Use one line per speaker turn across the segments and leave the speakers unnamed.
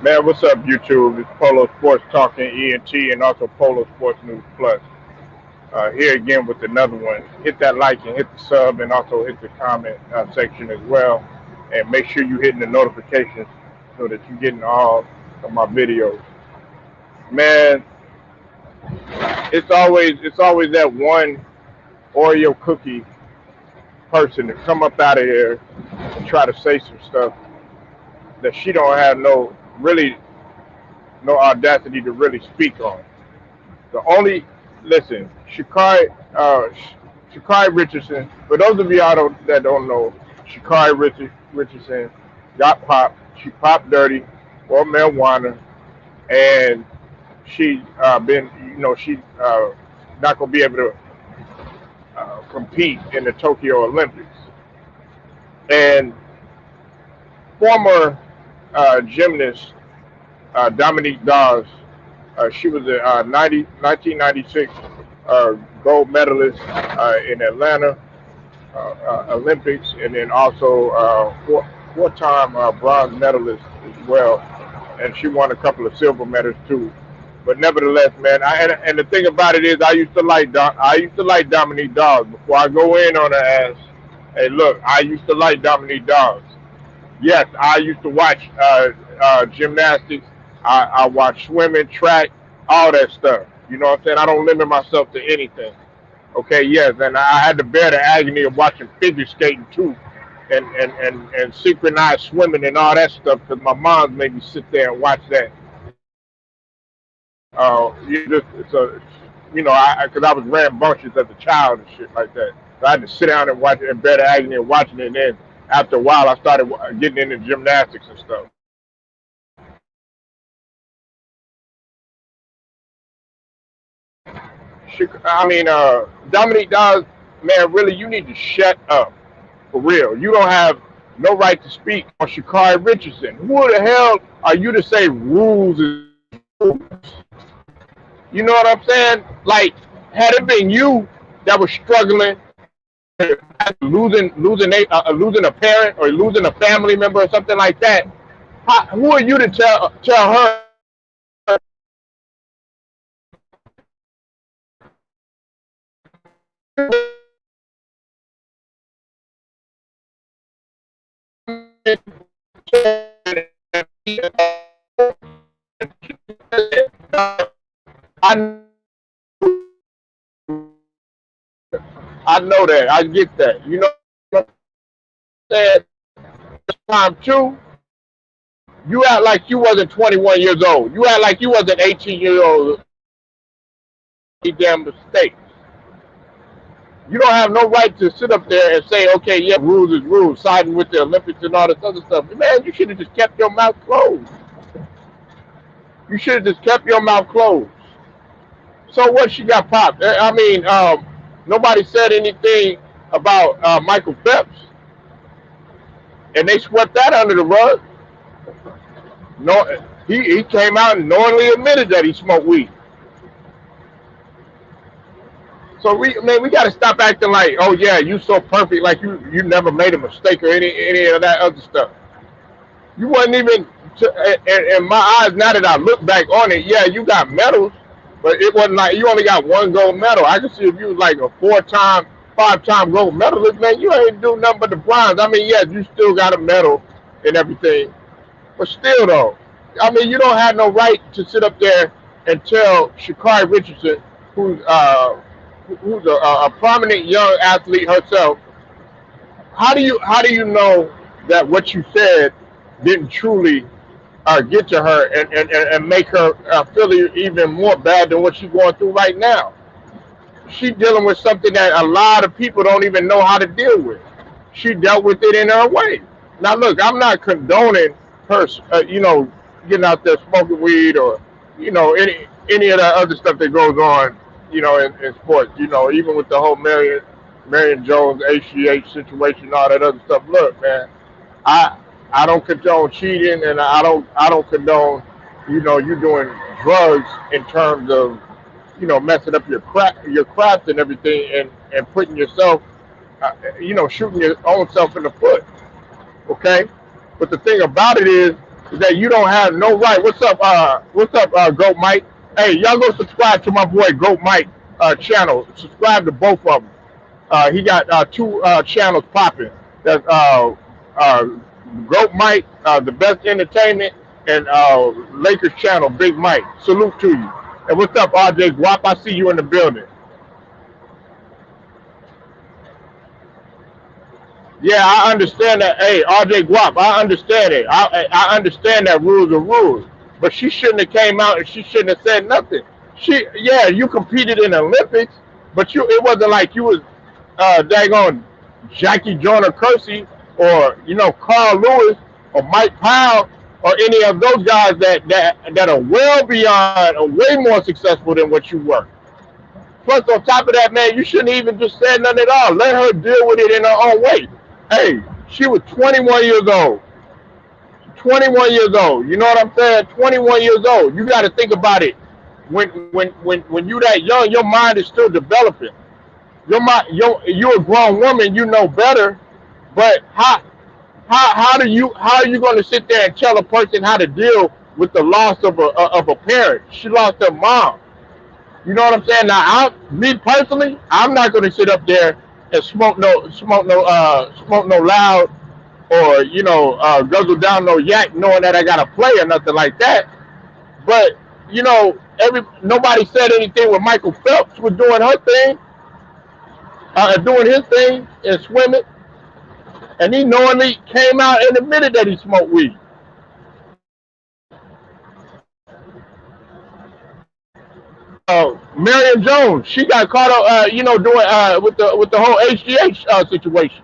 Man, what's up, YouTube? It's Polo Sports Talking ENT and also Polo Sports News Plus. Here again with another one. Hit that like and hit the sub and also hit the comment section as well. And make sure you're hitting the notifications so that you're getting all of my videos. Man, it's always that one Oreo cookie person to come up out of here and try to say some stuff that she don't have no audacity to really speak on. The only listen, Shakari Richardson. For those of y'all that don't know, Richardson got popped. She popped dirty for marijuana, and she been she not gonna be able to compete in the Tokyo Olympics. And former gymnast Dominique Dawes. She was a 1996 gold medalist in Atlanta Olympics, and then also four-time bronze medalist as well. And she won a couple of silver medals too. But nevertheless, man, and the thing about it is, I used to like Dominique Dawes before I go in on her ass. Hey, look, I used to like Dominique Dawes. Yes, I used to watch gymnastics. I watch swimming, track, all that stuff. You know what I'm saying? I don't limit myself to anything. Okay, yes, and I had to bear the agony of watching figure skating too, and synchronized swimming and all that stuff because my mom made me sit there and watch that. Because I was rambunctious as a child and shit like that. So I had to sit down and watch it and bear the agony of watching it. And then after a while, I started getting into gymnastics and stuff. Dominique Dawes, man, really, you need to shut up. For real. You don't have no right to speak on Shakari Richardson. Who the hell are you to say rules is rules? You know what I'm saying? Like, had it been you that was struggling, losing a parent or losing a family member or something like that, who are you to tell her I I know that. I get that. You know what I'm saying? Time too. You act like you wasn't 21 years old. You act like you wasn't 18 years old. Damn mistakes. You don't have no right to sit up there and say, okay, yeah, rules is rules, siding with the Olympics and all this other stuff. Man, you should have just kept your mouth closed. You should have just kept your mouth closed. So what? She got popped. Nobody said anything about Michael Phelps, and they swept that under the rug. No, he came out and knowingly admitted that he smoked weed. So we got to stop acting like, oh yeah, you so perfect, like you never made a mistake or any of that other stuff. You wasn't even in my eyes. Now that I look back on it, yeah, you got medals, but it wasn't like you only got one gold medal. I can see if you was like a 4-time, 5-time gold medalist, man, you ain't do nothing but the bronze. I mean, yes, you still got a medal and everything, but still though, I mean, you don't have no right to sit up there and tell Shakari Richardson, who's a prominent young athlete herself, how do you know that what you said didn't truly get to her and make her feel even more bad than what she's going through right now? She's dealing with something that a lot of people don't even know how to deal with. She dealt with it in her way. Now, look, I'm not condoning her, getting out there smoking weed or, any of that other stuff that goes on, in sports. Even with the whole Marion Jones HGH situation, all that other stuff. Look, man, I I don't condone cheating, and I don't condone, you doing drugs in terms of, messing up your craft and everything, and putting yourself, shooting your own self in the foot. Okay, but the thing about it is that you don't have no right. What's up, Goat Mike? Hey, y'all go subscribe to my boy Goat Mike channel. Subscribe to both of them. He got two channels popping. That's uh, Goat Mike, the best entertainment, and Lakers channel, Big Mike. Salute to you. And what's up, RJ Guap? I see you in the building. Yeah, I understand that. Hey, RJ Guap, I understand it. I understand that rules are rules. But she shouldn't have came out and she shouldn't have said nothing. Yeah, you competed in the Olympics, but it wasn't like you was daggone Jackie Joyner Kersey or Carl Lewis or Mike Powell or any of those guys that are well beyond or way more successful than what you were. Plus, on top of that, man, you shouldn't even just say nothing at all. Let her deal with it in her own way. Hey, she was 21 years old. 21 years old. You know what I'm saying? 21 years old. You got to think about it. When you that young, your mind is still developing. Your mind, you're a grown woman. You know better. But how are you going to sit there and tell a person how to deal with the loss of a parent? She lost her mom. You know what I'm saying? Now, me personally, I'm not going to sit up there and smoke no loud or guzzle down no yak, knowing that I got to play or nothing like that. But nobody said anything when Michael Phelps was doing her thing, doing his thing in swimming, and he knowingly came out and admitted that he smoked weed. Marion Jones, she got caught up, doing with the whole HGH situation,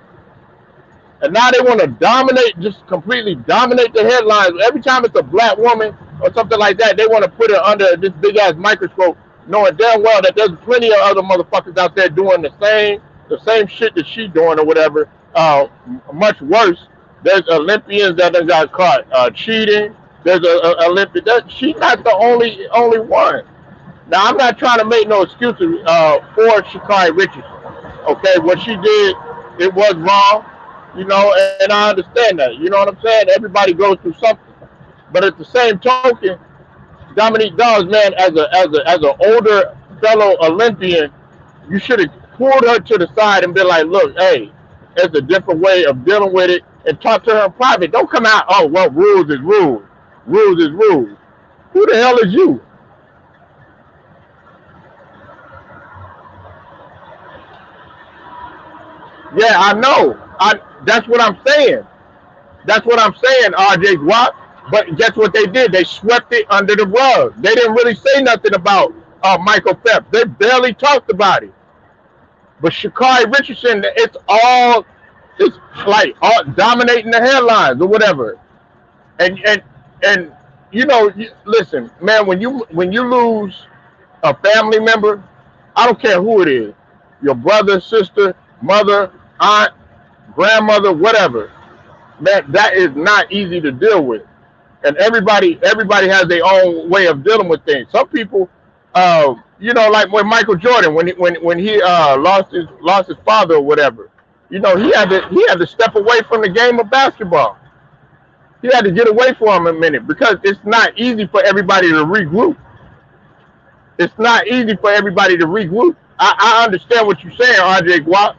and now they want to dominate, just completely dominate the headlines. Every time it's a black woman or something like that, they want to put her under this big ass microscope, knowing damn well that there's plenty of other motherfuckers out there doing the same shit that she doing or whatever. Much worse. There's Olympians that got caught cheating. There's a Olympian. She's not the only one. Now, I'm not trying to make no excuses for Sha'Carri Richardson. Okay, what she did, it was wrong, and I understand that. You know what I'm saying? Everybody goes through something. But at the same token, Dominique Dawes, man, as an older fellow Olympian, you should have pulled her to the side and been like, look, hey, there's a different way of dealing with it, and talk to her in private. Don't come out, oh, well, rules is rules. Rules is rules. Who the hell is you? Yeah, I know. That's what I'm saying. That's what I'm saying, RJ Guap. But guess what they did? They swept it under the rug. They didn't really say nothing about Michael Phelps. They barely talked about it. But Sha'Carri Richardson, it's like all dominating the headlines or whatever. And listen, man, when you lose a family member, I don't care who it is, your brother, sister, mother, aunt, grandmother, whatever, man, that is not easy to deal with. And everybody has their own way of dealing with things. Some people, like when Michael Jordan, when he lost his father or whatever, he had to step away from the game of basketball. He had to get away for him a minute because it's not easy for everybody to regroup. It's not easy for everybody to regroup. I understand what you're saying, RJ Guap.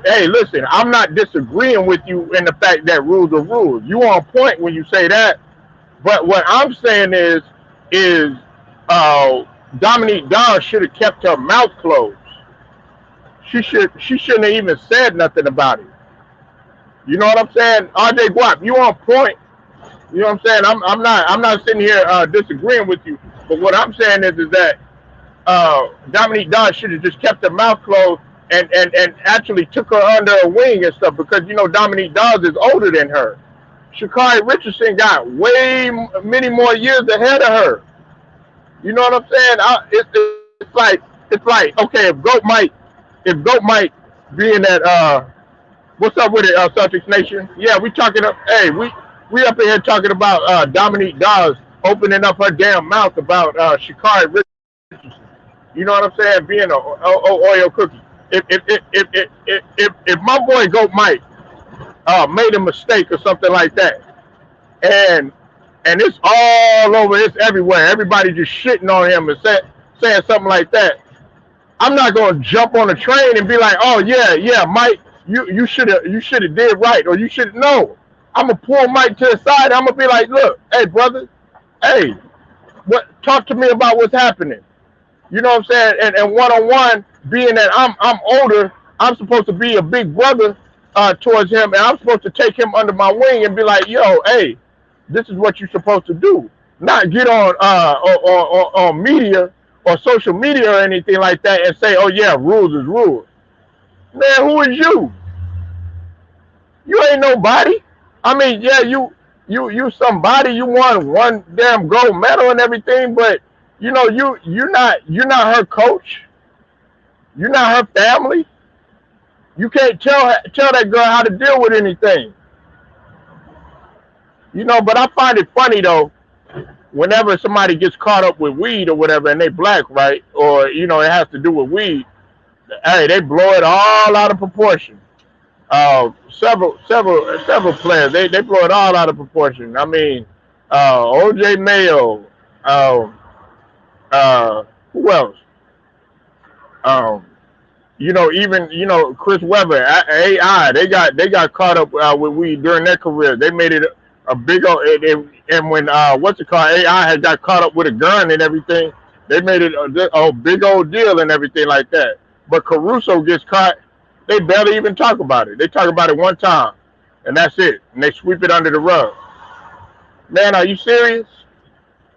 Hey, listen, I'm not disagreeing with you in the fact that rules are rules. You on point when you say that. But what I'm saying is Dominique Dawes should have kept her mouth closed. She shouldn't have even said nothing about it. You know what I'm saying? RJ Guap, you on point. You know what I'm saying? I'm not sitting here disagreeing with you. But what I'm saying is that Dominique Dawes should have just kept her mouth closed and actually took her under her wing and stuff, because Dominique Dawes is older than her. Sha'Carri Richardson got many more years ahead of her. You know what I'm saying? It's like okay, if Goat Mike being that what's up with it, Celtics Nation? Yeah, we talking up. Hey, we up in here talking about Dominique Dawes opening up her damn mouth about Sha'Carri Richardson. You know what I'm saying? Being an oil cookie. If my boy Goat Mike made a mistake or something like that, and and it's all over. It's everywhere. Everybody just shitting on him and saying something like that. I'm not gonna jump on a train and be like, oh yeah, yeah, Mike, you should have did right, or you should no. I'm gonna pull Mike to the side. I'm gonna be like, look, hey brother, hey, what? Talk to me about what's happening. You know what I'm saying? And one on one, being that I'm older, I'm supposed to be a big brother towards him, and I'm supposed to take him under my wing and be like, yo, hey, this is what you're supposed to do. Not get on on media or social media or anything like that and say, oh yeah, rules is rules. Man, who is you? You ain't nobody. I mean, yeah, you somebody. You won one damn gold medal and everything, but you're not her coach. You're not her family. You can't tell that girl how to deal with anything. But I find it funny though, whenever somebody gets caught up with weed or whatever, and they black, right? Or it has to do with weed. Hey, they blow it all out of proportion. Several players, they blow it all out of proportion. I mean, OJ Mayo, uh, who else? Um, even Chris Webber, AI, they got caught up with weed during their career. They made it a big old, and when what's it called, AI had got caught up with a gun and everything, they made it a big old deal and everything like that. But Caruso gets caught, they barely even talk about it. They talk about it one time, and that's it, and they sweep it under the rug. Man, are you serious?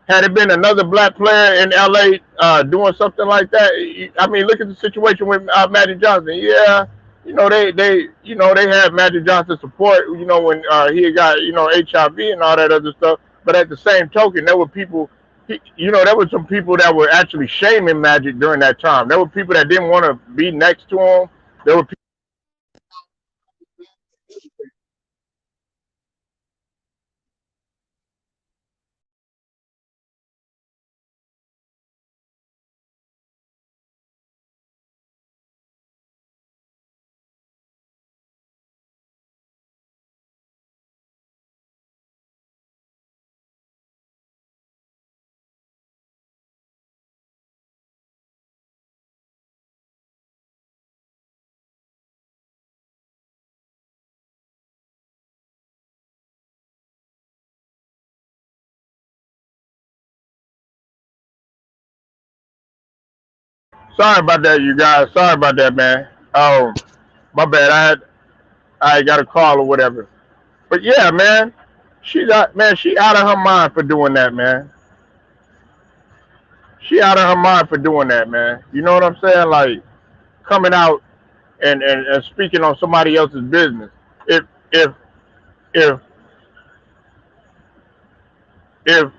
Had it been another black player in LA doing something like that, I mean, look at the situation with Magic Johnson. Yeah, they had Magic Johnson support. When he got HIV and all that other stuff. But at the same token, there were people. There were some people that were actually shaming Magic during that time. There were people that didn't want to be next to him. There were. Sorry about that, you guys. Sorry about that, man. My bad. I got a call or whatever. But yeah, man, she out of her mind for doing that, man. She out of her mind for doing that, man. You know what I'm saying? Like coming out and speaking on somebody else's business. If if if if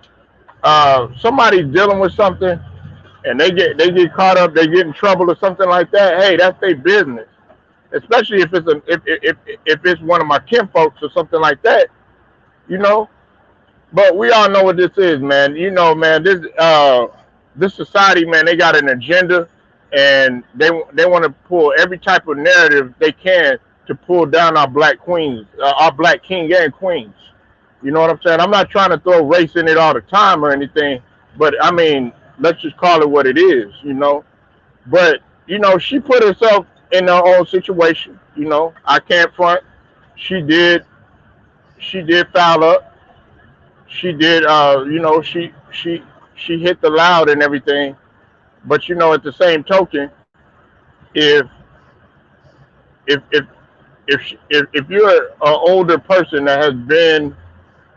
somebody's dealing with something and they get caught up, they get in trouble or something like that, hey, that's their business. Especially if it's one of my kinfolks or something like that, you know. But we all know what this is, man. Man, this society, man, they got an agenda, and they want to pull every type of narrative they can to pull down our black queens, our black king and queens. You know what I'm saying? I'm not trying to throw race in it all the time or anything, but I mean, let's just call it what it is, you know. But she put herself in her own situation. I can't front. She did. She did foul up. She did. She hit the loud and everything. But at the same token, if if if if you're an older person that has been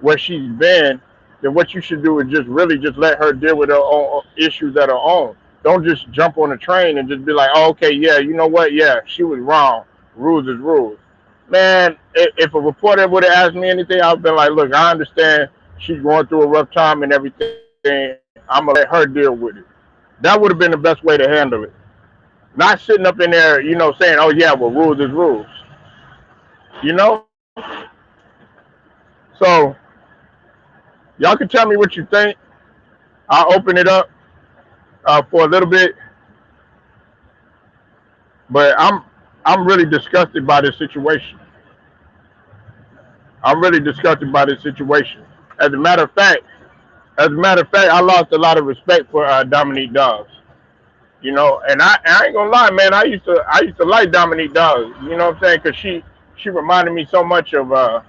where she's been, then what you should do is just really just let her deal with her own issues at her own. Don't just jump on a train and just be like, oh, okay, yeah, you know what? Yeah, she was wrong. Rules is rules. Man, if a reporter would have asked me anything, I've been like, look, I understand she's going through a rough time and everything. I'm going to let her deal with it. That would have been the best way to handle it. Not sitting up in there, saying, oh, yeah, well, rules is rules. You know? So, y'all can tell me what you think. I'll open it up for a little bit. But I'm really disgusted by this situation. I'm really disgusted by this situation. As a matter of fact, I lost a lot of respect for Dominique Dawes. You know, and I ain't gonna lie, man. I used to like Dominique Dawes. You know what I'm saying? Cause she reminded me so much of Jada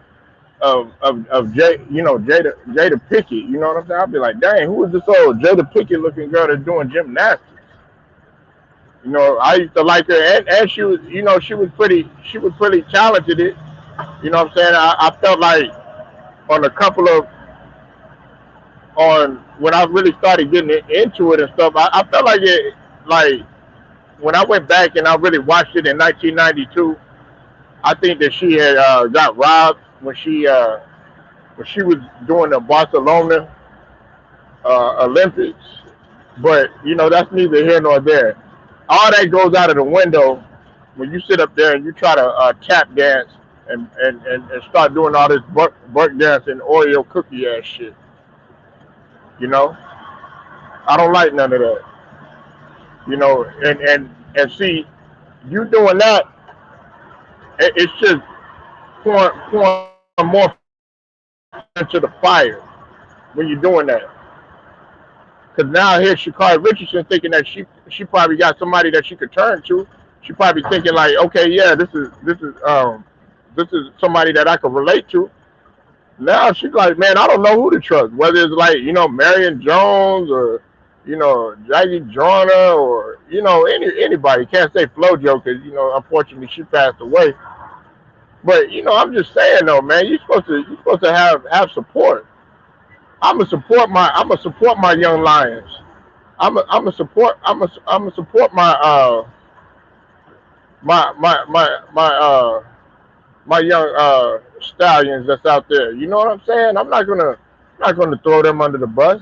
Pickett. You know what I'm saying? I'd be like, dang, who is this old Jada Pickett looking girl that's doing gymnastics? You know, I used to like her, and she was, you know, she was pretty talented. You know what I'm saying? I felt like on a couple of on when I really started getting into it and stuff, I felt like like when I went back and I really watched it in 1992. I think that she had got robbed when she was doing the Barcelona Olympics. But you know that's neither here nor there. All that goes out of the window when you sit up there and you try to tap dance and start doing all this buck dance and Oreo cookie ass shit. You know, I don't like none of that. You know, and see, you doing that, it's just pouring more into the fire when you're doing that. Because now here's Shakari Richardson thinking that she probably got somebody that she could turn to. She probably thinking like, okay, yeah, this is somebody that I could relate to. Now she's like, man, I don't know who to trust. Whether it's like, you know, Marion Jones or, you know, Jackie Joyner or, you know, anybody. Can't say FloJo because, you know, unfortunately she passed away. But, you know, I'm just saying though, man, you're supposed to have support. I'm gonna support my young lions. I'm gonna support my my young stallions that's out there. You know what I'm saying? I'm not gonna throw them under the bus.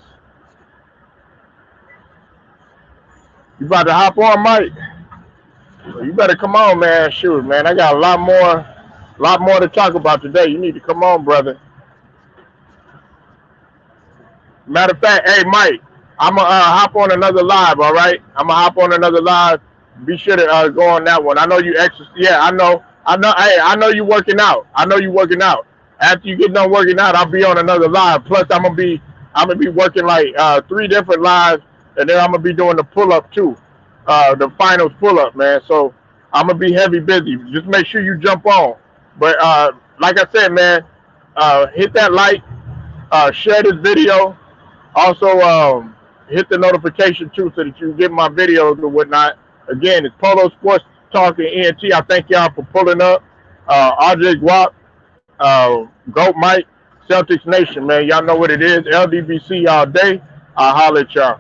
You about to hop on, Mike? You better come on, man. Shoot, man. I got lot more to talk about today. You need to come on, brother. Matter of fact, hey Mike, I'm gonna hop on another live. All right, I'm gonna hop on another live. Be sure to go on that one. I know you exercise. Yeah, I know. I know. Hey, I know you working out. I know you working out. After you get done working out, I'll be on another live. Plus, I'm gonna be working like three different lives, and then I'm gonna be doing the pull up too, the finals pull up, man. So I'm gonna be heavy busy. Just make sure you jump on. But like I said, man, hit that like, share this video. Also, hit the notification too so that you get my videos or whatnot. Again, it's Polo Sports Talk and ENT. I thank y'all for pulling up. RJ Guap, Goat Mike, Celtics Nation, man. Y'all know what it is. LDBC all day. I'll holler at y'all.